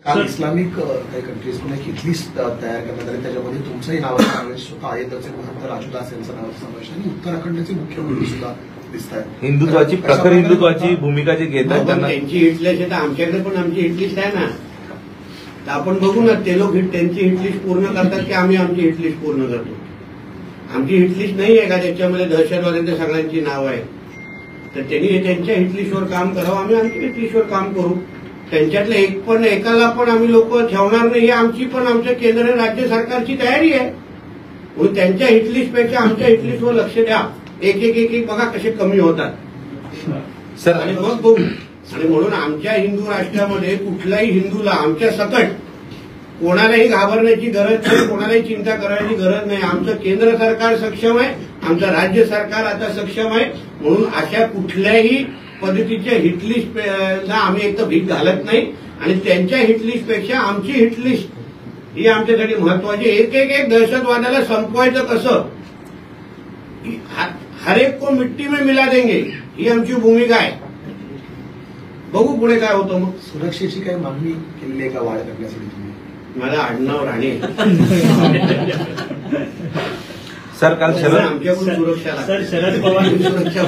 काल इस्लामिक काही कंट्रीजकडून एक हिट लिस्ट तयार करण्यात आली, त्याच्यामध्ये तुमचंही नाव समावेश होता, अयोध्येचे महंत राजूदास यांचं नाव समावेश आणि उत्तराखंडचे मुख्यमंत्री सुद्धा दिसत आहेत. हिंदुत्वाची प्रखर हिंदुत्वाची भूमिका जे घेत आहेत त्यांना त्यांची हिटलिस्ट आहे, तर आमच्याकडे पण आमची हिटलिस्ट आहे ना. तर आपण बघू ना, ते लोक त्यांची हिटलिस्ट पूर्ण करतात की आम्ही आमची हिटलिस्ट पूर्ण करतो. आमची हिटलिस्ट नाही आहे का त्याच्यामध्ये दहशतवाद्यांच्या सगळ्यांची नाव आहे, तर त्यांनी त्यांच्या हिटलिस्टवर काम करावं, आम्ही आमच्या हिटलिस्टवर काम करू. त्यांच्यातल्या एकाला पण आम्ही लोक ठेवणार नाही, ही आमची पण आमच्या केंद्र आणि राज्य सरकारची तयारी आहे. म्हणून त्यांच्या हिटलिस्टपेक्षा आमच्या हिटलिस्टवर लक्ष द्या. एक बघा कसे कमी होतात सर. आणि मग बघू. आणि म्हणून आमच्या हिंदू राष्ट्रामध्ये कुठल्याही हिंदूला आमच्या सकट कोणालाही घाबरण्याची गरज नाही, कोणालाही चिंता करायची गरज नाही. आमचं केंद्र सरकार सक्षम आहे, आमचं राज्य सरकार आता सक्षम आहे. म्हणून अशा कुठल्याही पद्धतीच्या हिटलिस्टला आम्ही एक तर भीक घालत नाही आणि त्यांच्या हिटलिस्टपेक्षा आमची हिटलिस्ट ही आमच्यासाठी महत्वाची. एक दहशतवादाला संपवायचं कसं, हर एक को मिट्टी में मिला देंगे, ही आमची भूमिका आहे. बघू पुढे काय होतं. मग सुरक्षेची काही मागणी केलेली आहे का वाढ करण्यासाठी तुम्ही? मला आडनाव राणे सर काल आमच्याकडून सुरक्षा लागते. सर शरद पवार सुरक्षा